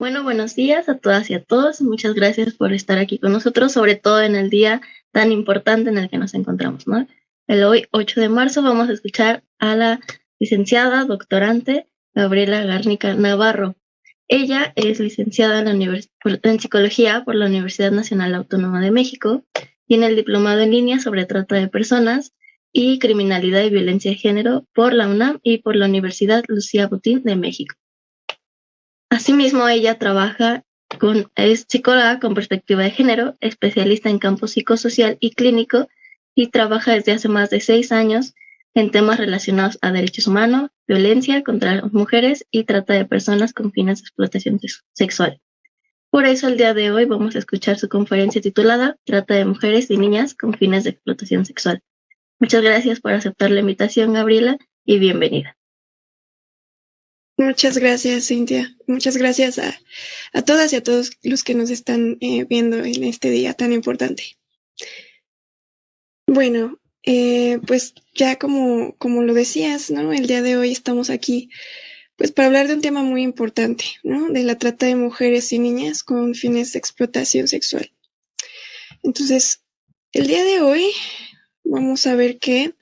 Bueno, buenos días a todas y a todos. Muchas gracias por estar aquí con nosotros, sobre todo en el día tan importante en el que nos encontramos, ¿no? El hoy, 8 de marzo, vamos a escuchar a la licenciada doctorante Gabriela Garnica Navarro. Ella es licenciada en Psicología por la Universidad Nacional Autónoma de México. Tiene el diplomado en línea sobre trata de personas y criminalidad y violencia de género por la UNAM y por la Universidad Lucía Botín de México. Asimismo, ella es psicóloga con perspectiva de género, especialista en campo psicosocial y clínico, y trabaja desde hace más de 6 años en temas relacionados a derechos humanos, violencia contra las mujeres y trata de personas con fines de explotación sexual. Por eso, el día de hoy vamos a escuchar su conferencia titulada Trata de mujeres y niñas con fines de explotación sexual. Muchas gracias por aceptar la invitación, Gabriela, y bienvenida. Muchas gracias, Cintia. Muchas gracias a todas y a todos los que nos están viendo en este día tan importante. Bueno, pues ya como lo decías, ¿no? El día de hoy estamos aquí pues para hablar de un tema muy importante, ¿no? De la trata de mujeres y niñas con fines de explotación sexual. Entonces, el día de hoy vamos a ver que,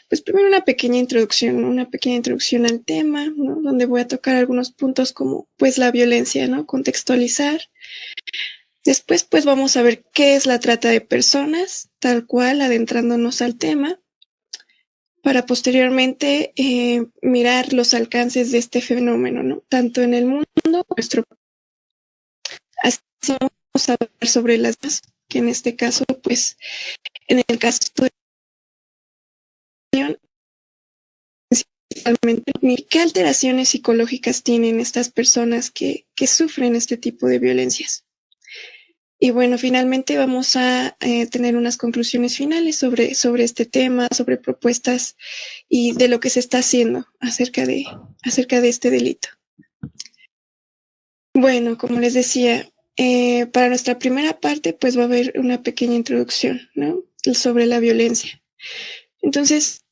pues primero una pequeña introducción al tema, ¿no? Donde voy a tocar algunos puntos como pues la violencia, ¿no? Contextualizar. Después pues vamos a ver qué es la trata de personas, tal cual, adentrándonos al tema, para posteriormente mirar los alcances de este fenómeno, ¿no? Tanto en el mundo como en nuestro país. Así vamos a hablar sobre las más, que en este caso, pues, en el caso de principalmente, ¿qué alteraciones psicológicas tienen estas personas que sufren este tipo de violencias? Y bueno, finalmente vamos a tener unas conclusiones finales sobre este tema, sobre propuestas y de lo que se está haciendo acerca de este delito. Bueno, como les decía, para nuestra primera parte, pues va a haber una pequeña introducción, ¿no? Sobre la violencia. Entonces,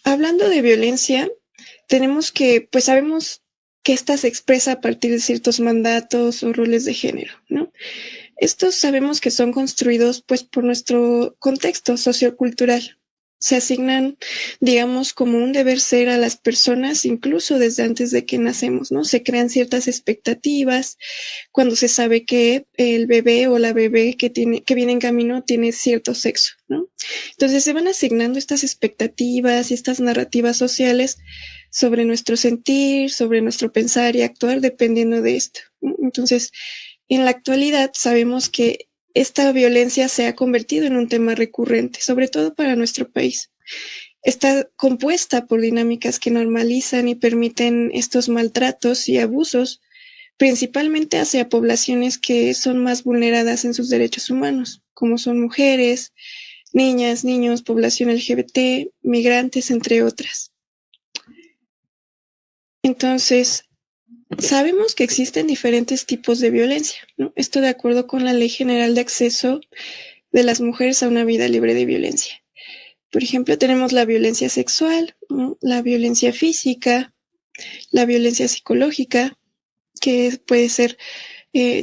hablando de violencia, tenemos que, pues sabemos que esta se expresa a partir de ciertos mandatos o roles de género, ¿no? Estos sabemos que son construidos pues por nuestro contexto sociocultural. Se asignan, digamos, como un deber ser a las personas incluso desde antes de que nacemos, ¿no? Se crean ciertas expectativas cuando se sabe que el bebé o la bebé que viene en camino tiene cierto sexo, ¿no? Entonces se van asignando estas expectativas y estas narrativas sociales sobre nuestro sentir, sobre nuestro pensar y actuar dependiendo de esto, ¿no? Entonces, en la actualidad sabemos que esta violencia se ha convertido en un tema recurrente, sobre todo para nuestro país. Está compuesta por dinámicas que normalizan y permiten estos maltratos y abusos, principalmente hacia poblaciones que son más vulneradas en sus derechos humanos, como son mujeres, niñas, niños, población LGBT, migrantes, entre otras. Entonces, sabemos que existen diferentes tipos de violencia, ¿no? Esto de acuerdo con la Ley General de Acceso de las Mujeres a una Vida Libre de Violencia. Por ejemplo, tenemos la violencia sexual, ¿no? La violencia física, la violencia psicológica, que puede ser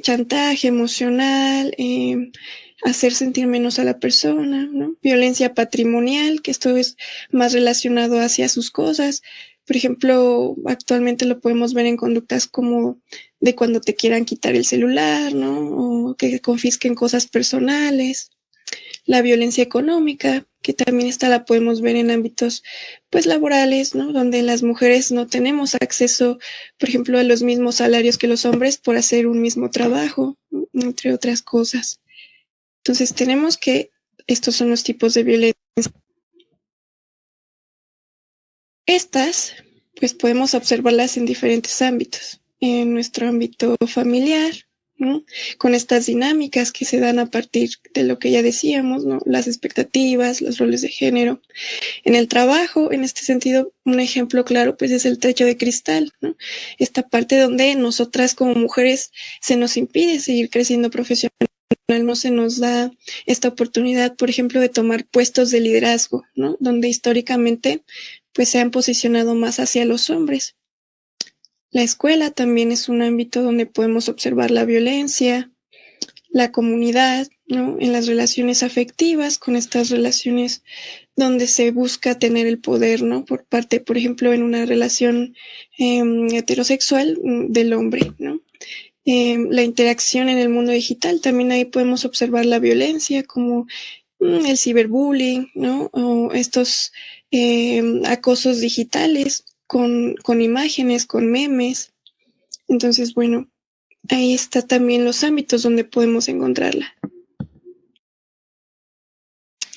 chantaje emocional, hacer sentir menos a la persona, ¿no? Violencia patrimonial, que esto es más relacionado hacia sus cosas. Por ejemplo, actualmente lo podemos ver en conductas como de cuando te quieran quitar el celular, ¿no? O que confisquen cosas personales. La violencia económica, que también la podemos ver en ámbitos pues laborales, ¿no? Donde las mujeres no tenemos acceso, por ejemplo, a los mismos salarios que los hombres por hacer un mismo trabajo, ¿no? Entre otras cosas. Entonces tenemos que estos son los tipos de violencia. Estas, pues podemos observarlas en diferentes ámbitos. En nuestro ámbito familiar, ¿no? Con estas dinámicas que se dan a partir de lo que ya decíamos, ¿no? Las expectativas, los roles de género. En el trabajo, en este sentido, un ejemplo claro pues es el techo de cristal, ¿no? Esta parte donde nosotras como mujeres se nos impide seguir creciendo profesionalmente, no se nos da esta oportunidad, por ejemplo, de tomar puestos de liderazgo, ¿no? Donde históricamente pues se han posicionado más hacia los hombres. La escuela también es un ámbito donde podemos observar la violencia, la comunidad, ¿no? En las relaciones afectivas, con estas relaciones donde se busca tener el poder, ¿no? Por parte, por ejemplo, en una relación heterosexual del hombre, ¿no? La interacción en el mundo digital, también ahí podemos observar la violencia como el ciberbullying, ¿no? O estos acosos digitales con imágenes, con memes. Entonces, bueno, ahí está también los ámbitos donde podemos encontrarla.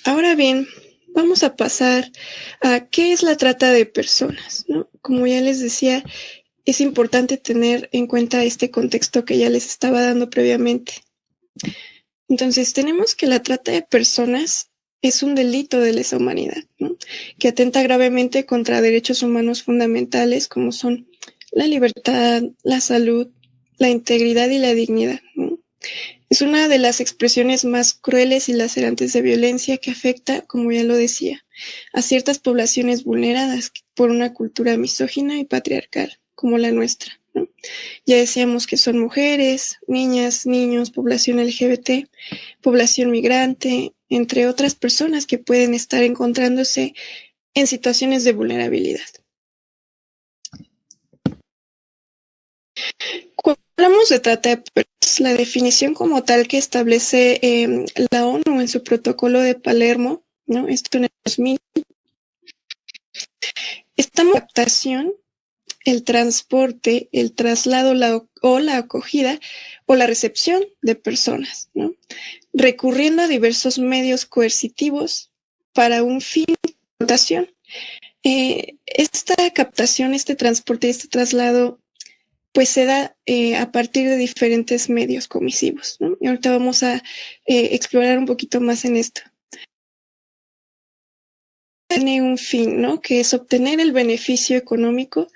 Ahora bien, vamos a pasar a qué es la trata de personas, ¿no? Como ya les decía, es importante tener en cuenta este contexto que ya les estaba dando previamente. Entonces, tenemos que la trata de personas es un delito de lesa humanidad, ¿no? Que atenta gravemente contra derechos humanos fundamentales como son la libertad, la salud, la integridad y la dignidad, ¿no? Es una de las expresiones más crueles y lacerantes de violencia que afecta, como ya lo decía, a ciertas poblaciones vulneradas por una cultura misógina y patriarcal, como la nuestra, ¿no? Ya decíamos que son mujeres, niñas, niños, población LGBT, población migrante, entre otras personas que pueden estar encontrándose en situaciones de vulnerabilidad. Cuando hablamos de trata de personas, la definición como tal que establece la ONU en su protocolo de Palermo, ¿no? Esto en el 2000, esta captación, el transporte, el traslado o la acogida o la recepción de personas, ¿no? Recurriendo a diversos medios coercitivos para un fin de explotación. Esta captación, este transporte, este traslado, pues se da a partir de diferentes medios comisivos, ¿no? Y ahorita vamos a explorar un poquito más en esto. Tiene un fin, ¿no? Que es obtener el beneficio económico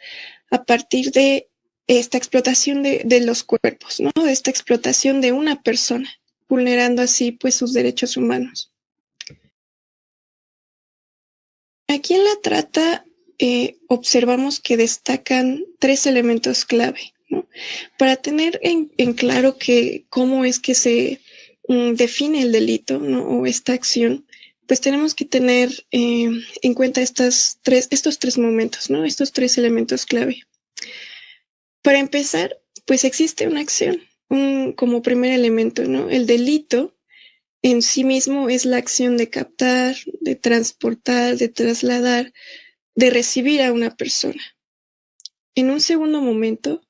a partir de esta explotación de los cuerpos, ¿no? De esta explotación de una persona, vulnerando así pues sus derechos humanos. Aquí en la trata observamos que destacan 3 elementos clave, ¿no? Para tener en claro que cómo es que se define el delito, ¿no? O esta acción, pues tenemos que tener en cuenta estos 3 momentos, ¿no? Estos 3 elementos clave. Para empezar, pues existe una acción como primer elemento, ¿no? El delito en sí mismo es la acción de captar, de transportar, de trasladar, de recibir a una persona. En un segundo momento,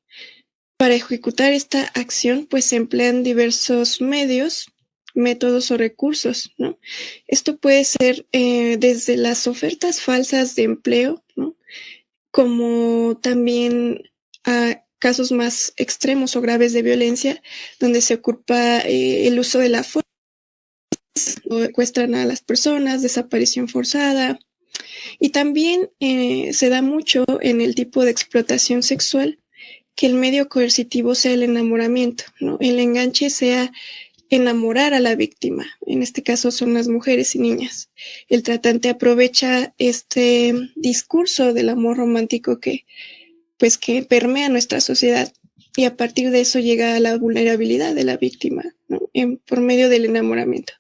para ejecutar esta acción, pues se emplean diversos medios, métodos o recursos, ¿no? Esto puede ser desde las ofertas falsas de empleo, ¿no? Como también a casos más extremos o graves de violencia, donde se ocupa el uso de la fuerza, secuestran a las personas, desaparición forzada, y también se da mucho en el tipo de explotación sexual que el medio coercitivo sea el enamoramiento, ¿no? El enganche sea enamorar a la víctima. En este caso son las mujeres y niñas. El tratante aprovecha este discurso del amor romántico que permea nuestra sociedad y a partir de eso llega a la vulnerabilidad de la víctima, ¿no? Por medio del enamoramiento.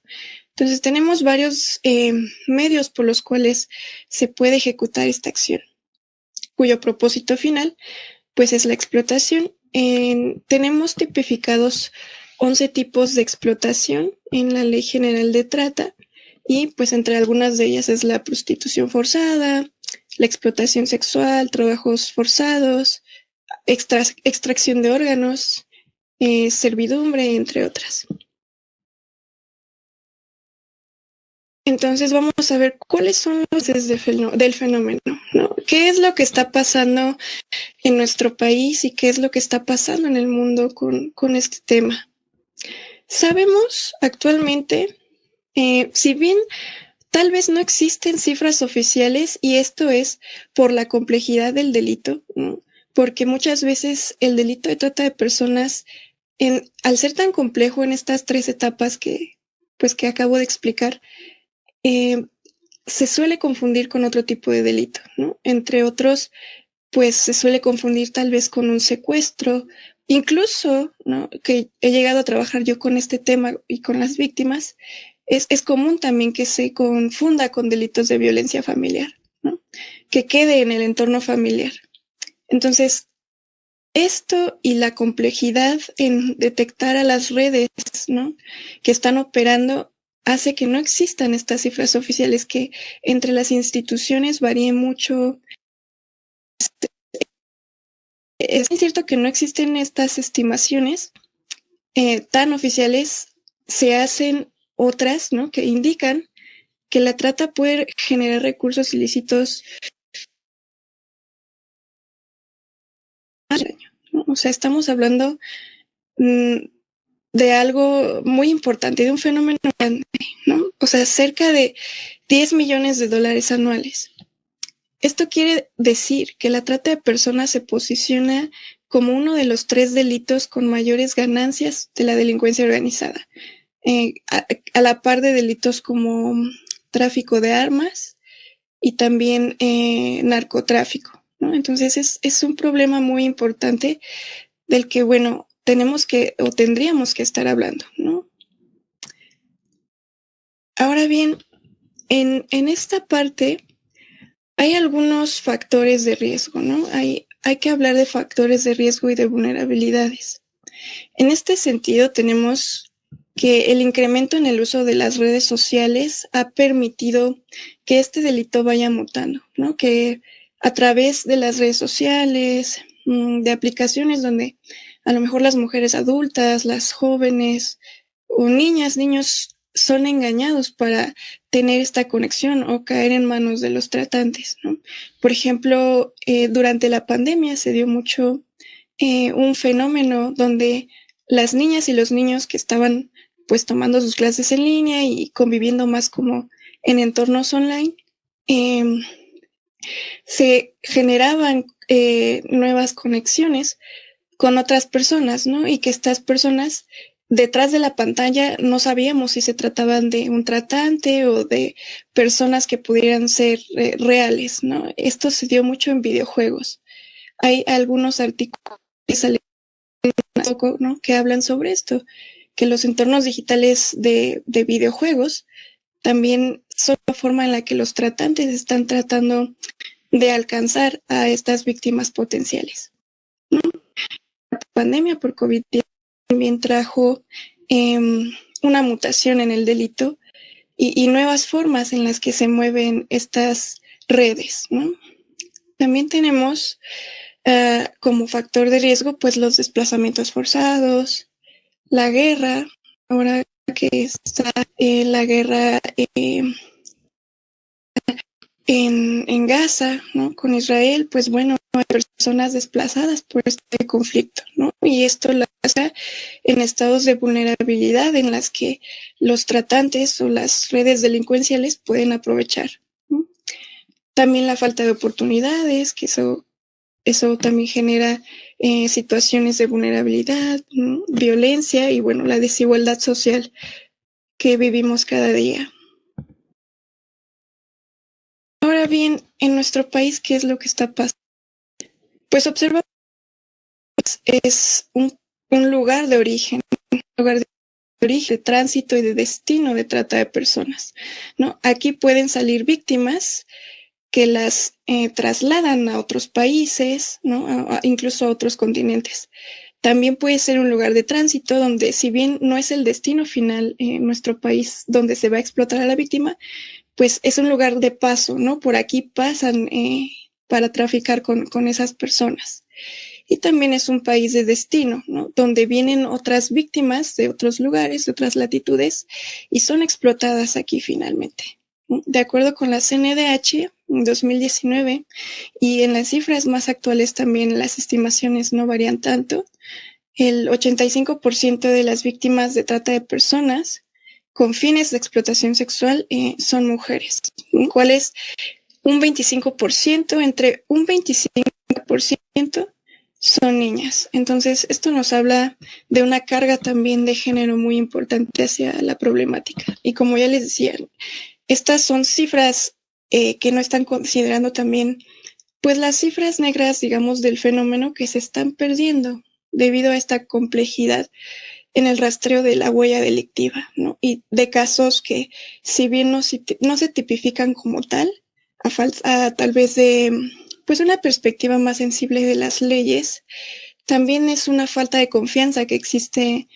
Entonces tenemos varios medios por los cuales se puede ejecutar esta acción, cuyo propósito final pues es la explotación. Tenemos tipificados 11 tipos de explotación en la Ley General de Trata y pues entre algunas de ellas es la prostitución forzada, la explotación sexual, trabajos forzados, extracción de órganos, servidumbre, entre otras. Entonces vamos a ver cuáles son los del fenómeno, ¿no? ¿Qué es lo que está pasando en nuestro país y qué es lo que está pasando en el mundo con este tema? Sabemos actualmente, si bien tal vez no existen cifras oficiales, y esto es por la complejidad del delito, ¿no? Porque muchas veces el delito de trata de personas, al ser tan complejo en estas 3 etapas que acabo de explicar, se suele confundir con otro tipo de delito, ¿no? Entre otros, pues se suele confundir tal vez con un secuestro. Incluso, ¿no?, que he llegado a trabajar yo con este tema y con las víctimas, es común también que se confunda con delitos de violencia familiar, ¿no?, que quede en el entorno familiar. Entonces, esto y la complejidad en detectar a las redes, ¿no?, que están operando hace que no existan estas cifras oficiales, que entre las instituciones varíen mucho. Es cierto que no existen estas estimaciones tan oficiales, se hacen otras, ¿no?, que indican que la trata puede generar recursos ilícitos, ¿no? O sea, estamos hablando de algo muy importante, de un fenómeno grande, ¿no? O sea, cerca de 10 millones de dólares anuales. Esto quiere decir que la trata de personas se posiciona como uno de los 3 delitos con mayores ganancias de la delincuencia organizada, a la par de delitos como tráfico de armas y también narcotráfico, ¿no? Entonces es un problema muy importante del que, bueno, tenemos que o tendríamos que estar hablando, ¿no? Ahora bien, en esta parte hay algunos factores de riesgo, ¿no? Hay que hablar de factores de riesgo y de vulnerabilidades. En este sentido, tenemos que el incremento en el uso de las redes sociales ha permitido que este delito vaya mutando, ¿no? Que a través de las redes sociales, de aplicaciones donde a lo mejor las mujeres adultas, las jóvenes o niñas, niños son engañados para tener esta conexión o caer en manos de los tratantes, ¿no? Por ejemplo, durante la pandemia se dio mucho un fenómeno donde las niñas y los niños que estaban pues tomando sus clases en línea y conviviendo más como en entornos online, eh, se generaban nuevas conexiones con otras personas, ¿no? Y que estas personas detrás de la pantalla no sabíamos si se trataban de un tratante o de personas que pudieran ser reales, ¿no? Esto se dio mucho en videojuegos. Hay algunos artículos que salen poco, ¿no?, que hablan sobre esto, que los entornos digitales de videojuegos también son la forma en la que los tratantes están tratando de alcanzar a estas víctimas potenciales, ¿no? La pandemia por COVID también trajo una mutación en el delito y nuevas formas en las que se mueven estas redes, ¿no? También tenemos como factor de riesgo pues los desplazamientos forzados, la guerra, ahora que está la guerra en Gaza, ¿no?, con Israel, pues bueno, hay personas desplazadas por este conflicto, ¿no? Y esto la hace en estados de vulnerabilidad en las que los tratantes o las redes delincuenciales pueden aprovechar, ¿no? También la falta de oportunidades, que eso también genera situaciones de vulnerabilidad, ¿no?, violencia y, bueno, la desigualdad social que vivimos cada día. Ahora bien, en nuestro país, ¿qué es lo que está pasando? Pues observa, es un lugar de origen, de tránsito y de destino de trata de personas, ¿no? Aquí pueden salir víctimas que las trasladan a otros países, ¿no?, incluso a otros continentes. También puede ser un lugar de tránsito donde, si bien no es el destino final en nuestro país donde se va a explotar a la víctima, pues es un lugar de paso, ¿no? Por aquí pasan para traficar con esas personas. Y también es un país de destino, ¿no?, donde vienen otras víctimas de otros lugares, de otras latitudes, y son explotadas aquí finalmente. De acuerdo con la CNDH, en 2019, y en las cifras más actuales también las estimaciones no varían tanto, el 85% de las víctimas de trata de personas con fines de explotación sexual son mujeres, cuales un 25%, entre un 25% son niñas. Entonces, esto nos habla de una carga también de género muy importante hacia la problemática. Y como ya les decía, estas son cifras que no están considerando también pues las cifras negras, digamos, del fenómeno que se están perdiendo debido a esta complejidad en el rastreo de la huella delictiva, ¿no? Y de casos que, si bien no se tipifican como tal, a tal vez de pues una perspectiva más sensible de las leyes, también es una falta de confianza que existe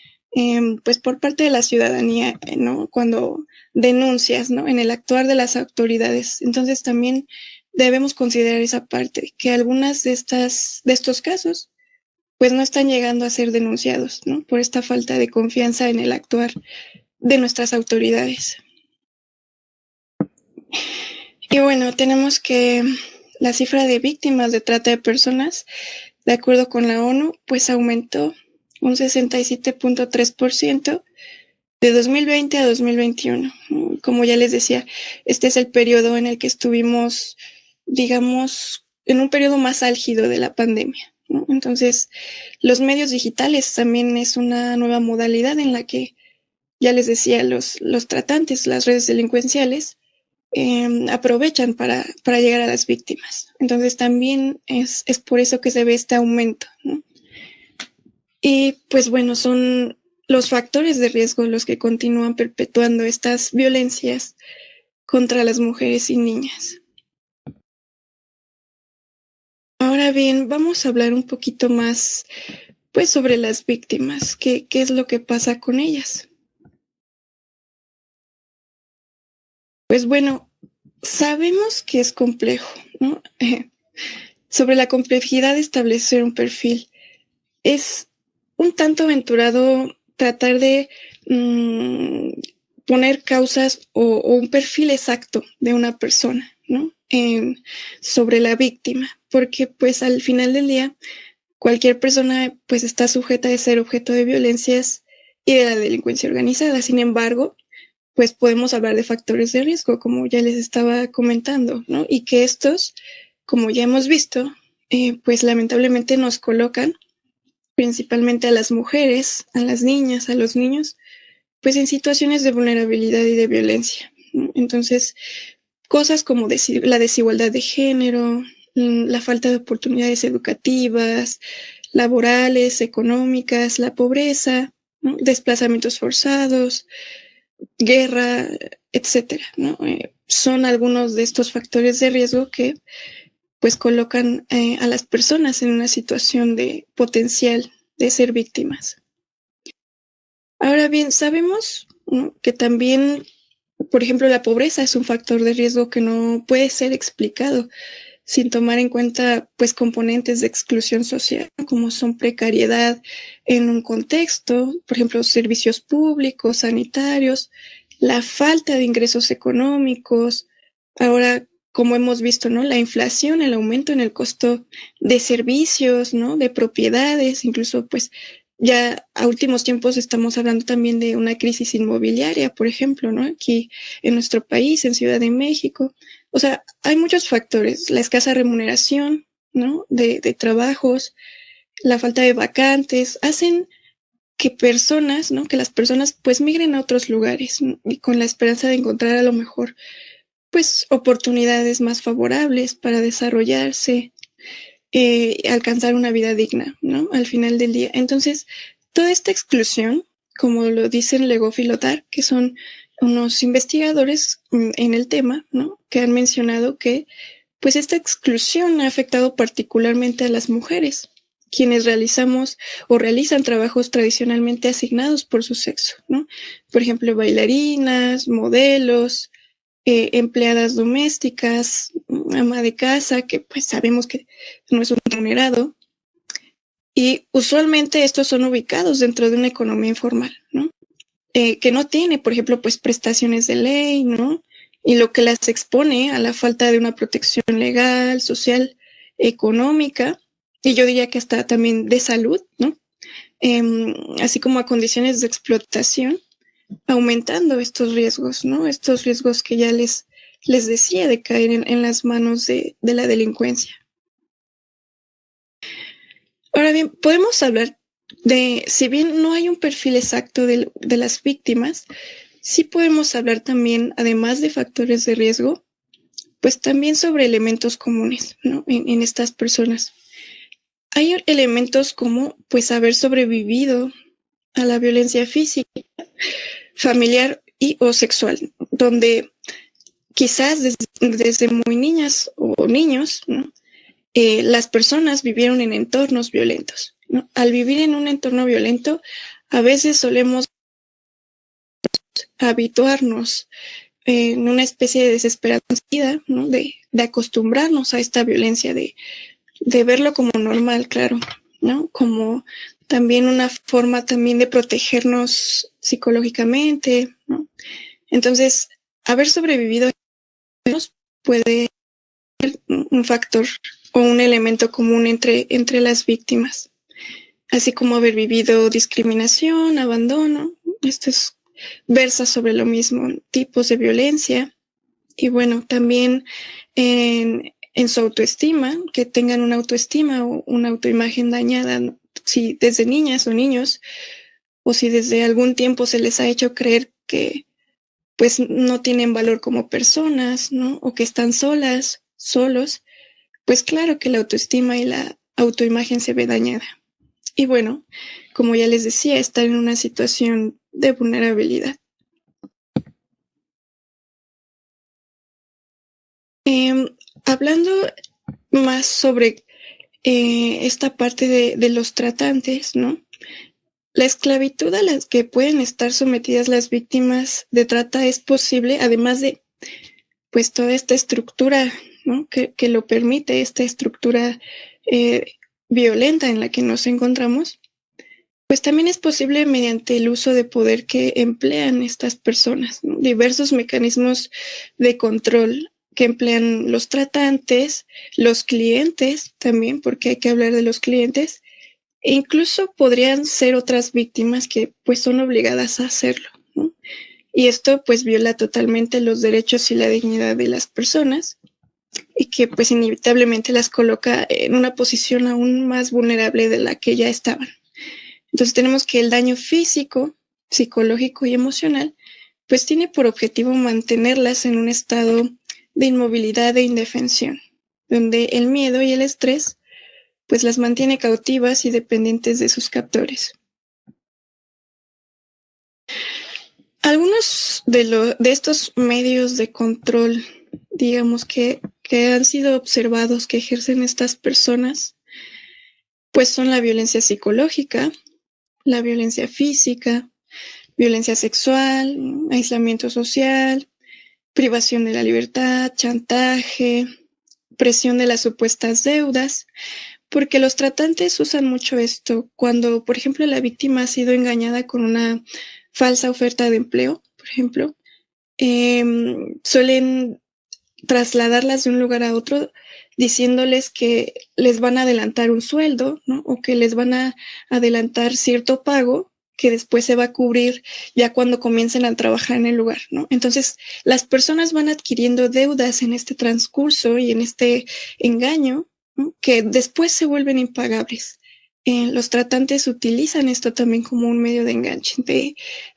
pues por parte de la ciudadanía, ¿no? Cuando denuncias, ¿no? En el actuar de las autoridades. Entonces también debemos considerar esa parte, que algunas de estos casos pues no están llegando a ser denunciados, ¿no? Por esta falta de confianza en el actuar de nuestras autoridades. Y bueno, tenemos que la cifra de víctimas de trata de personas, de acuerdo con la ONU, pues aumentó un 67.3% de 2020 a 2021. Como ya les decía, este es el periodo en el que estuvimos, digamos, en un periodo más álgido de la pandemia, ¿no? Entonces, los medios digitales también es una nueva modalidad en la que, ya les decía, los tratantes, las redes delincuenciales, aprovechan para llegar a las víctimas. Entonces, también es por eso que se ve este aumento, ¿no? Y pues bueno, son los factores de riesgo los que continúan perpetuando estas violencias contra las mujeres y niñas. Ahora bien, vamos a hablar un poquito más pues sobre las víctimas, qué es lo que pasa con ellas. Pues bueno, sabemos que es complejo, ¿no? Sobre la complejidad de establecer un perfil. Es un tanto aventurado tratar de poner causas o un perfil exacto de una persona, ¿no? Sobre la víctima, porque pues al final del día cualquier persona pues está sujeta a ser objeto de violencias y de la delincuencia organizada. Sin embargo, pues podemos hablar de factores de riesgo, como ya les estaba comentando, ¿no? Y que estos, como ya hemos visto, pues lamentablemente nos colocan principalmente a las mujeres, a las niñas, a los niños, pues en situaciones de vulnerabilidad y de violencia, ¿no? Entonces, cosas como la desigualdad de género, la falta de oportunidades educativas, laborales, económicas, la pobreza, ¿no? Desplazamientos forzados, guerra, etcétera, ¿no? Son algunos de estos factores de riesgo que pues colocan a las personas en una situación de potencial de ser víctimas. Ahora bien, sabemos, ¿no?, que también, por ejemplo, la pobreza es un factor de riesgo que no puede ser explicado sin tomar en cuenta pues componentes de exclusión social, como son precariedad en un contexto, por ejemplo, servicios públicos, sanitarios, la falta de ingresos económicos. Ahora, como hemos visto, ¿no?, la inflación, el aumento en el costo de servicios, ¿no?, de propiedades, incluso pues ya a últimos tiempos estamos hablando también de una crisis inmobiliaria, por ejemplo, ¿no?, aquí en nuestro país, en Ciudad de México. O sea, hay muchos factores, la escasa remuneración, ¿no?, de trabajos, la falta de vacantes, hacen que personas, ¿no?, que las personas pues migren a otros lugares, ¿no?, y con la esperanza de encontrar a lo mejor pues oportunidades más favorables para desarrollarse, alcanzar una vida digna, ¿no?, al final del día. Entonces, toda esta exclusión, como lo dicen Legoff y Lothar, que son unos investigadores en el tema, ¿no?, que han mencionado que pues esta exclusión ha afectado particularmente a las mujeres, quienes realizamos o realizan trabajos tradicionalmente asignados por su sexo, ¿no? Por ejemplo, bailarinas, modelos, empleadas domésticas, ama de casa, que pues sabemos que no es un remunerado, y usualmente estos son ubicados dentro de una economía informal, ¿no? Que no tiene, por ejemplo, pues prestaciones de ley, ¿no? Y lo que las expone a la falta de una protección legal, social, económica, y yo diría que hasta también de salud, ¿no? Así como a condiciones de explotación, aumentando estos riesgos, ¿no? Estos riesgos que ya les decía de caer en las manos de la delincuencia. Ahora bien, podemos hablar de, si bien no hay un perfil exacto de las víctimas, sí podemos hablar también, además de factores de riesgo, pues también sobre elementos comunes, ¿no? En estas personas. Hay elementos como pues haber sobrevivido a la violencia física, familiar y o sexual, donde quizás desde muy niñas o niños, ¿no? Las personas vivieron en entornos violentos, ¿no? Al vivir en un entorno violento, a veces solemos habituarnos en una especie de desesperanza, ¿no? De acostumbrarnos a esta violencia, de verlo como normal, claro, ¿no? Como también una forma también de protegernos psicológicamente, ¿no? Entonces, haber sobrevivido puede ser un factor o un elemento común entre las víctimas, así como haber vivido discriminación, abandono. Esto versa sobre lo mismo, tipos de violencia, y bueno, también en su autoestima, que tengan una autoestima o una autoimagen dañada, ¿no? Si desde niñas o niños, o si desde algún tiempo se les ha hecho creer que pues no tienen valor como personas, ¿no? O que están solas, solos, pues claro que la autoestima y la autoimagen se ve dañada. Y bueno, como ya les decía, estar en una situación de vulnerabilidad. Hablando más sobre esta parte de los tratantes, ¿no? La esclavitud a la que pueden estar sometidas las víctimas de trata es posible, además de pues toda esta estructura, ¿no? que lo permite, esta estructura violenta en la que nos encontramos, pues también es posible mediante el uso de poder que emplean estas personas, ¿no? Diversos mecanismos de control que emplean los tratantes, los clientes también, porque hay que hablar de los clientes, e incluso podrían ser otras víctimas que pues son obligadas a hacerlo, ¿no? Y esto pues viola totalmente los derechos y la dignidad de las personas y que pues inevitablemente las coloca en una posición aún más vulnerable de la que ya estaban. Entonces tenemos que el daño físico, psicológico y emocional pues tiene por objetivo mantenerlas en un estado de inmovilidad e indefensión, donde el miedo y el estrés pues las mantiene cautivas y dependientes de sus captores. Algunos de estos medios de control, digamos que han sido observados que ejercen estas personas, pues son la violencia psicológica, la violencia física, violencia sexual, aislamiento social, privación de la libertad, chantaje, presión de las supuestas deudas, porque los tratantes usan mucho esto cuando, por ejemplo, la víctima ha sido engañada con una falsa oferta de empleo, por ejemplo, suelen trasladarlas de un lugar a otro diciéndoles que les van a adelantar un sueldo, ¿no? O que les van a adelantar cierto pago que después se va a cubrir ya cuando comiencen a trabajar en el lugar, ¿no? Entonces, las personas van adquiriendo deudas en este transcurso y en este engaño, ¿no? Que después se vuelven impagables. Los tratantes utilizan esto también como un medio de enganche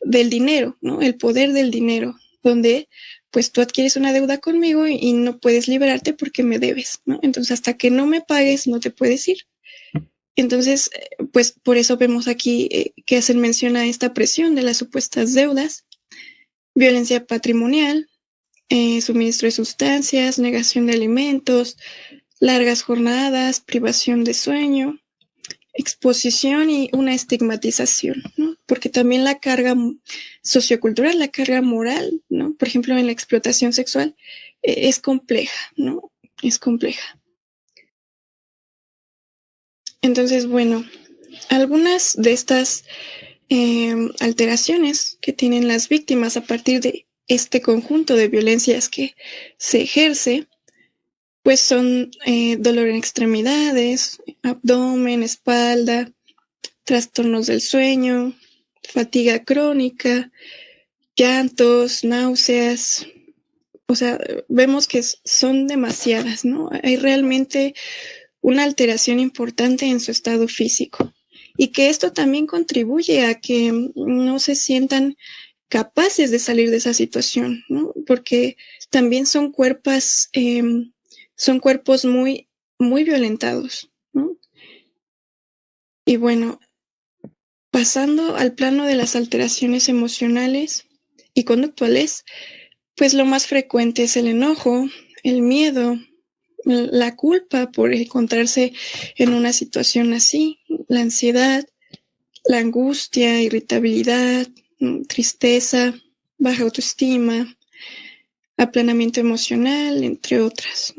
del dinero, ¿no? El poder del dinero, donde pues tú adquieres una deuda conmigo y no puedes liberarte porque me debes, ¿no? Entonces, hasta que no me pagues, no te puedes ir. Entonces, pues por eso vemos aquí que hacen mención a esta presión de las supuestas deudas, violencia patrimonial, suministro de sustancias, negación de alimentos, largas jornadas, privación de sueño, exposición y una estigmatización, ¿no? Porque también la carga sociocultural, la carga moral, ¿no? Por ejemplo, en la explotación sexual, es compleja, ¿no? Es compleja. Entonces, bueno, algunas de estas alteraciones que tienen las víctimas a partir de este conjunto de violencias que se ejerce, pues son dolor en extremidades, abdomen, espalda, trastornos del sueño, fatiga crónica, llantos, náuseas. O sea, vemos que son demasiadas, ¿no? Hay realmente una alteración importante en su estado físico y que esto también contribuye a que no se sientan capaces de salir de esa situación, ¿no? Porque también son cuerpos muy, muy violentados, ¿no? Y bueno, pasando al plano de las alteraciones emocionales y conductuales, pues lo más frecuente es el enojo, el miedo, la culpa por encontrarse en una situación así, la ansiedad, la angustia, irritabilidad, tristeza, baja autoestima, aplanamiento emocional, entre otras.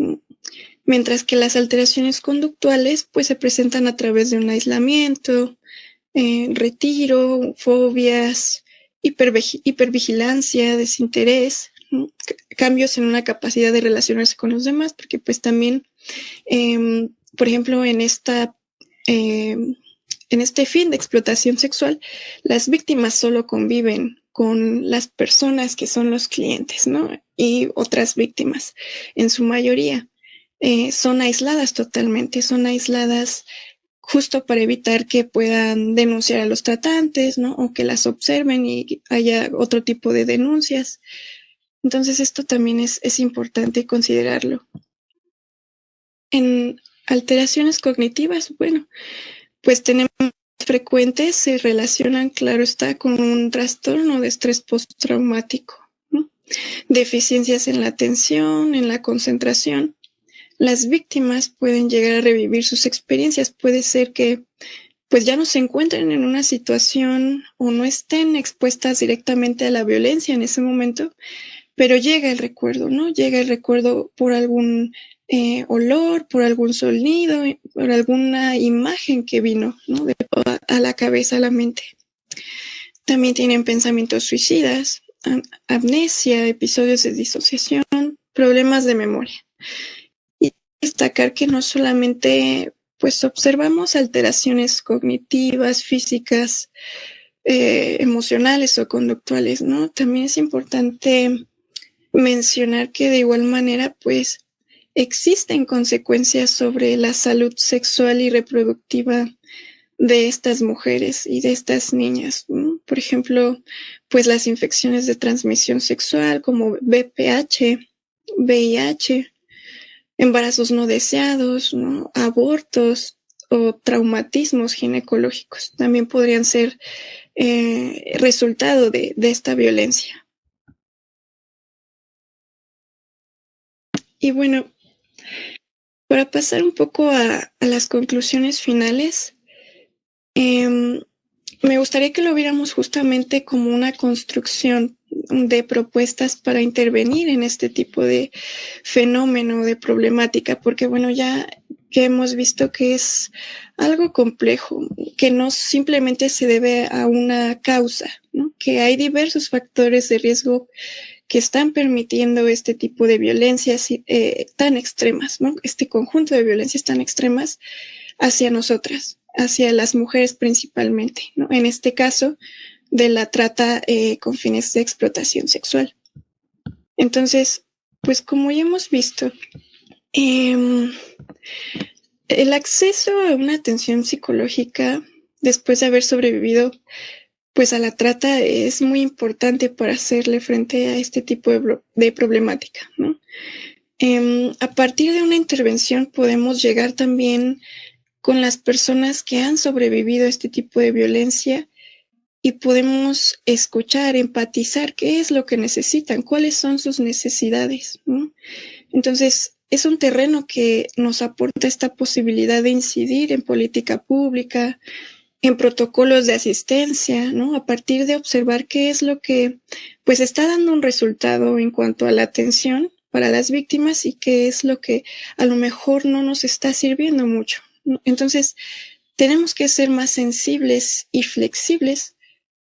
Mientras que las alteraciones conductuales pues se presentan a través de un aislamiento, retiro, fobias, hipervigilancia, desinterés, ¿no? Cambios en una capacidad de relacionarse con los demás, porque pues también, por ejemplo, en este fin de explotación sexual, las víctimas solo conviven con las personas que son los clientes, ¿no? Y otras víctimas, en su mayoría, son aisladas totalmente, son aisladas justo para evitar que puedan denunciar a los tratantes, ¿no? O que las observen y haya otro tipo de denuncias. Entonces esto también es importante considerarlo. En alteraciones cognitivas, bueno, pues tenemos frecuentes, se relacionan, claro está, con un trastorno de estrés postraumático, ¿no? Deficiencias en la atención, en la concentración. Las víctimas pueden llegar a revivir sus experiencias. Puede ser que pues ya no se encuentren en una situación o no estén expuestas directamente a la violencia en ese momento, pero llega el recuerdo, ¿no? Llega el recuerdo por algún olor, por algún sonido, por alguna imagen que vino, ¿no? A la cabeza, a la mente. También tienen pensamientos suicidas, amnesia, episodios de disociación, problemas de memoria. Y destacar que no solamente pues observamos alteraciones cognitivas, físicas, emocionales o conductuales, ¿no? También es importante mencionar que de igual manera pues existen consecuencias sobre la salud sexual y reproductiva de estas mujeres y de estas niñas, ¿no? Por ejemplo, pues las infecciones de transmisión sexual como VPH, VIH, embarazos no deseados, ¿no? Abortos o traumatismos ginecológicos también podrían ser resultado de esta violencia. Y bueno, para pasar un poco a las conclusiones finales, me gustaría que lo viéramos justamente como una construcción de propuestas para intervenir en este tipo de fenómeno, de problemática, porque bueno, ya que hemos visto que es algo complejo, que no simplemente se debe a una causa, ¿no? Que hay diversos factores de riesgo que están permitiendo este tipo de violencias tan extremas, ¿no? Este conjunto de violencias tan extremas hacia nosotras, hacia las mujeres principalmente, ¿no? En este caso, de la trata con fines de explotación sexual. Entonces, pues como ya hemos visto, el acceso a una atención psicológica después de haber sobrevivido pues a la trata es muy importante para hacerle frente a este tipo de problemática, ¿no? A partir de una intervención podemos llegar también con las personas que han sobrevivido a este tipo de violencia y podemos escuchar, empatizar qué es lo que necesitan, cuáles son sus necesidades, ¿no? Entonces, es un terreno que nos aporta esta posibilidad de incidir en política pública, en protocolos de asistencia, ¿no? A partir de observar qué es lo que pues está dando un resultado en cuanto a la atención para las víctimas y qué es lo que a lo mejor no nos está sirviendo mucho, ¿no? Entonces, tenemos que ser más sensibles y flexibles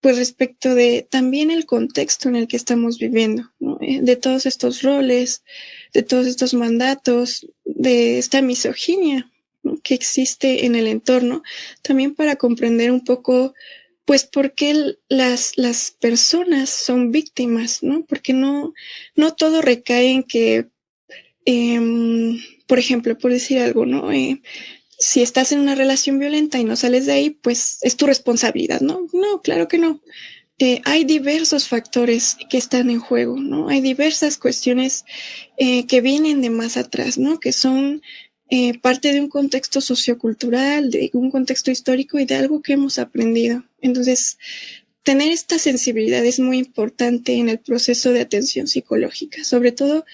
pues respecto de también el contexto en el que estamos viviendo, ¿no? De todos estos roles, de todos estos mandatos, de esta misoginia, ¿no? Que existe en el entorno, también para comprender un poco, pues, por qué las personas son víctimas, ¿no? Porque no todo recae en que, por ejemplo, por decir algo, ¿no? Si estás en una relación violenta y no sales de ahí, pues es tu responsabilidad, ¿no? No, claro que no. hay diversos factores que están en juego, ¿no? Hay diversas cuestiones que vienen de más atrás, ¿no? Que son parte de un contexto sociocultural, de un contexto histórico y de algo que hemos aprendido. Entonces, tener esta sensibilidad es muy importante en el proceso de atención psicológica, sobre todo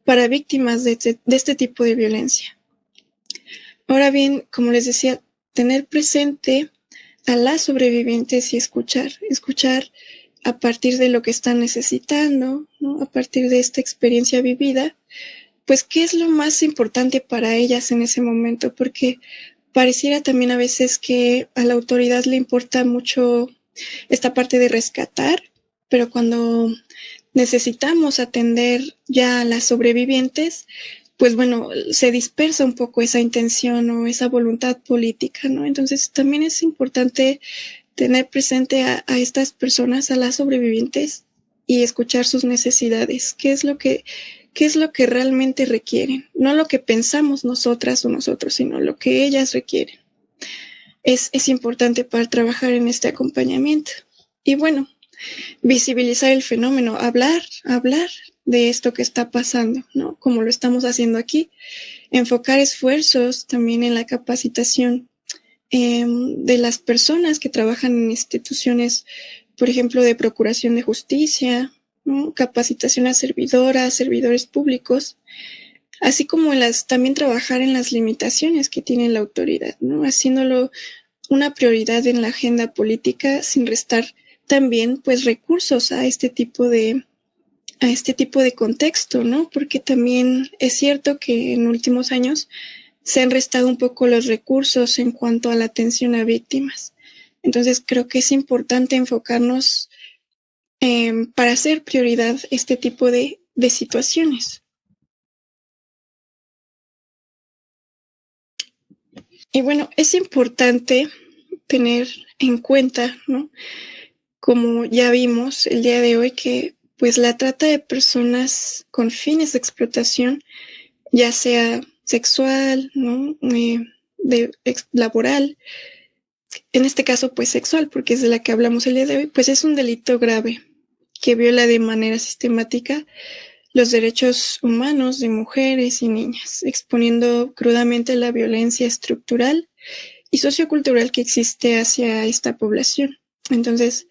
para víctimas de este tipo de violencia. Ahora bien, como les decía, tener presente a las sobrevivientes y escuchar a partir de lo que están necesitando, ¿no? A partir de esta experiencia vivida, pues qué es lo más importante para ellas en ese momento, porque pareciera también a veces que a la autoridad le importa mucho esta parte de rescatar, pero cuando necesitamos atender ya a las sobrevivientes, pues bueno, se dispersa un poco esa intención o esa voluntad política, ¿no? Entonces también es importante tener presente a estas personas, a las sobrevivientes, y escuchar sus necesidades. ¿Qué es lo que realmente requieren? No lo que pensamos nosotras o nosotros, sino lo que ellas requieren. Es importante para trabajar en este acompañamiento. Y bueno, visibilizar el fenómeno, hablar de esto que está pasando, ¿no? Como lo estamos haciendo aquí. Enfocar esfuerzos también en la capacitación de las personas que trabajan en instituciones, por ejemplo, de procuración de justicia, ¿no? Capacitación a servidoras, servidores públicos, así como también trabajar en las limitaciones que tiene la autoridad, ¿no? Haciéndolo una prioridad en la agenda política sin restar también pues recursos a este tipo de contexto, ¿no? Porque también es cierto que en últimos años se han restado un poco los recursos en cuanto a la atención a víctimas. Entonces creo que es importante enfocarnos para hacer prioridad este tipo de situaciones. Y bueno, es importante tener en cuenta, ¿no? Como ya vimos el día de hoy, que pues la trata de personas con fines de explotación, ya sea sexual, ¿no? Laboral, en este caso pues sexual, porque es de la que hablamos el día de hoy, pues es un delito grave que viola de manera sistemática los derechos humanos de mujeres y niñas, exponiendo crudamente la violencia estructural y sociocultural que existe hacia esta población. Entonces,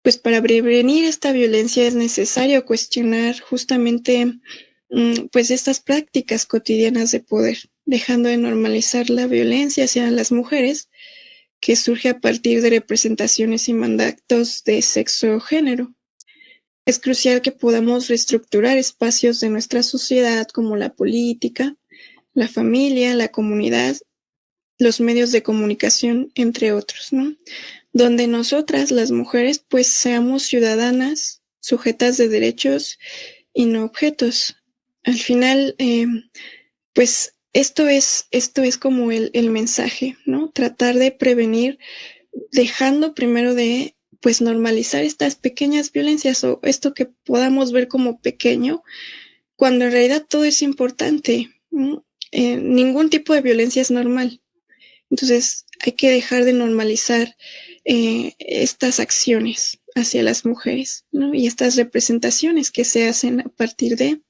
pues para prevenir esta violencia es necesario cuestionar justamente pues estas prácticas cotidianas de poder, dejando de normalizar la violencia hacia las mujeres que surge a partir de representaciones y mandatos de sexo o género. Es crucial que podamos reestructurar espacios de nuestra sociedad como la política, la familia, la comunidad, los medios de comunicación, entre otros, ¿no? Donde nosotras, las mujeres, pues seamos ciudadanas, sujetas de derechos y no objetos. Al final, pues esto es como el mensaje, ¿no? Tratar de prevenir, dejando primero de pues normalizar estas pequeñas violencias o esto que podamos ver como pequeño, cuando en realidad todo es importante, ¿no? Ningún tipo de violencia es normal. Entonces hay que dejar de normalizar estas acciones hacia las mujeres, ¿no? Y estas representaciones que se hacen a partir de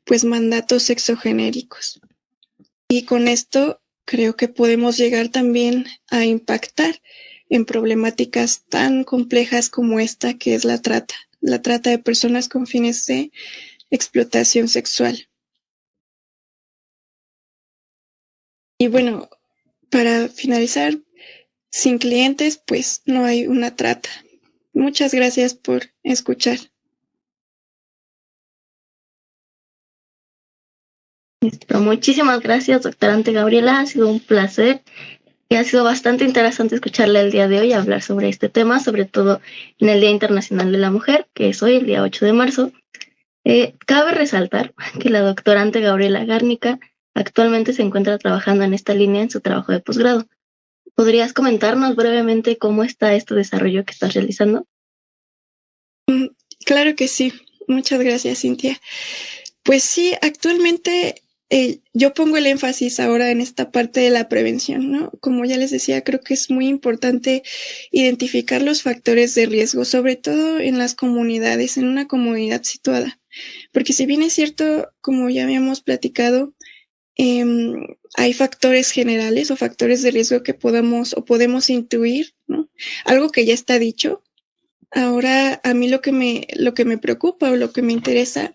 pues mandatos sexogenéricos. Y con esto creo que podemos llegar también a impactar en problemáticas tan complejas como esta que es la trata de personas con fines de explotación sexual. Y bueno, para finalizar, sin clientes, pues no hay una trata. Muchas gracias por escuchar. Muchísimas gracias, doctorante Gabriela. Ha sido un placer y ha sido bastante interesante escucharle el día de hoy hablar sobre este tema, sobre todo en el Día Internacional de la Mujer, que es hoy, el día 8 de marzo. Cabe resaltar que la doctorante Gabriela Gárnica actualmente se encuentra trabajando en esta línea en su trabajo de posgrado. ¿Podrías comentarnos brevemente cómo está este desarrollo que estás realizando? Claro que sí. Muchas gracias, Cintia. Pues sí, actualmente yo pongo el énfasis ahora en esta parte de la prevención, ¿no? Como ya les decía, creo que es muy importante identificar los factores de riesgo, sobre todo en las comunidades, en una comunidad situada. Porque si bien es cierto, como ya habíamos platicado, hay factores generales o factores de riesgo que podemos intuir, ¿no? Algo que ya está dicho. Ahora, a mí lo que me preocupa o lo que me interesa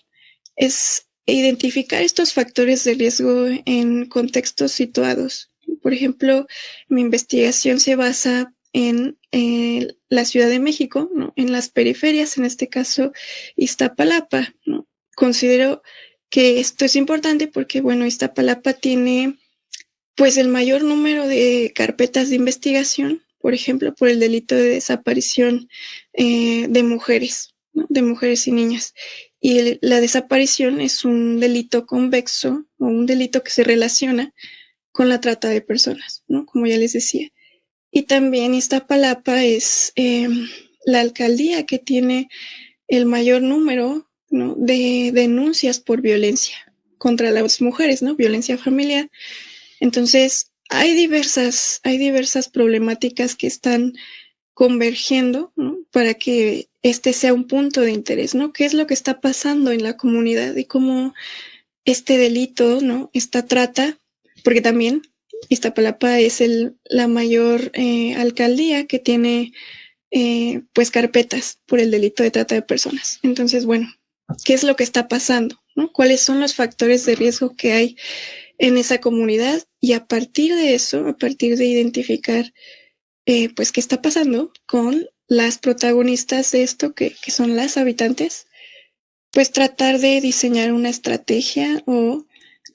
es identificar estos factores de riesgo en contextos situados. Por ejemplo, mi investigación se basa en la Ciudad de México, ¿no? En las periferias, en este caso Iztapalapa, ¿no? Considero que esto es importante porque, bueno, Iztapalapa tiene pues el mayor número de carpetas de investigación, por ejemplo, por el delito de desaparición de mujeres, ¿no? De mujeres y niñas. Y la desaparición es un delito convexo o un delito que se relaciona con la trata de personas, ¿no? Como ya les decía. Y también Iztapalapa es la alcaldía que tiene el mayor número, ¿no? De denuncias por violencia contra las mujeres, ¿no? Violencia familiar. Entonces, hay diversas problemáticas que están convergiendo, ¿no? Para que este sea un punto de interés, ¿no? ¿Qué es lo que está pasando en la comunidad y cómo este delito, ¿no? Esta trata, porque también Iztapalapa es la mayor alcaldía que tiene pues carpetas por el delito de trata de personas. Entonces, bueno, ¿qué es lo que está pasando? ¿No? ¿Cuáles son los factores de riesgo que hay en esa comunidad? Y a partir de eso, a partir de identificar pues qué está pasando con las protagonistas de esto, que son las habitantes, pues tratar de diseñar una estrategia o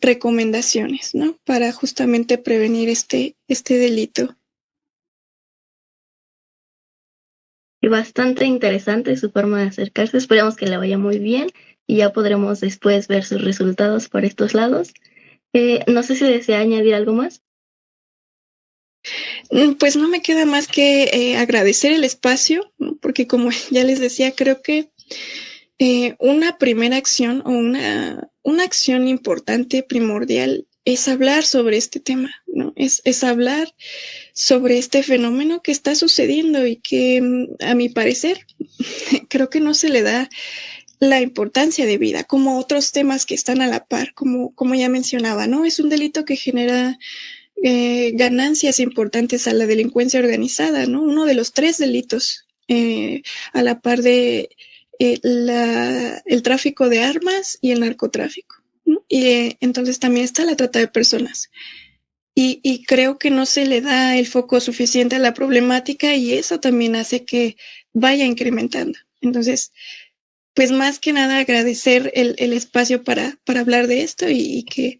recomendaciones, ¿no? Para justamente prevenir este delito. Y bastante interesante su forma de acercarse. Esperamos que le vaya muy bien y ya podremos después ver sus resultados por estos lados. No sé si desea añadir algo más. Pues no me queda más que agradecer el espacio, ¿no? Porque como ya les decía, creo que una primera acción o una acción importante, primordial, es hablar sobre este tema, ¿no? Es hablar sobre este fenómeno que está sucediendo y que, a mi parecer, creo que no se le da la importancia de vida, como otros temas que están a la par, como ya mencionaba, ¿no? Es un delito que genera ganancias importantes a la delincuencia organizada, ¿no? Uno de los 3 delitos a la par de el tráfico de armas y el narcotráfico, ¿no? Y entonces también está la trata de personas. Y creo que no se le da el foco suficiente a la problemática y eso también hace que vaya incrementando. Entonces, pues más que nada agradecer el espacio para hablar de esto y que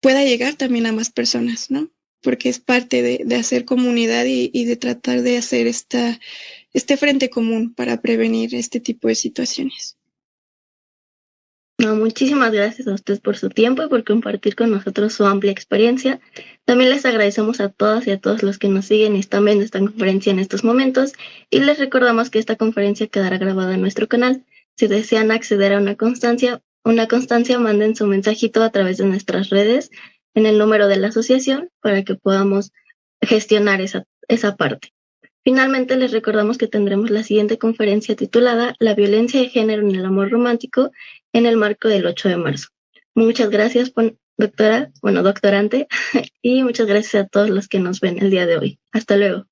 pueda llegar también a más personas, ¿no? Porque es parte de hacer comunidad y de tratar de hacer este frente común para prevenir este tipo de situaciones. No, muchísimas gracias a usted por su tiempo y por compartir con nosotros su amplia experiencia. También les agradecemos a todas y a todos los que nos siguen y están viendo esta conferencia en estos momentos y les recordamos que esta conferencia quedará grabada en nuestro canal. Si desean acceder a una constancia, manden su mensajito a través de nuestras redes en el número de la asociación para que podamos gestionar esa parte. Finalmente, les recordamos que tendremos la siguiente conferencia titulada La violencia de género en el amor romántico en el marco del 8 de marzo. Muchas gracias, doctorante, y muchas gracias a todos los que nos ven el día de hoy. Hasta luego.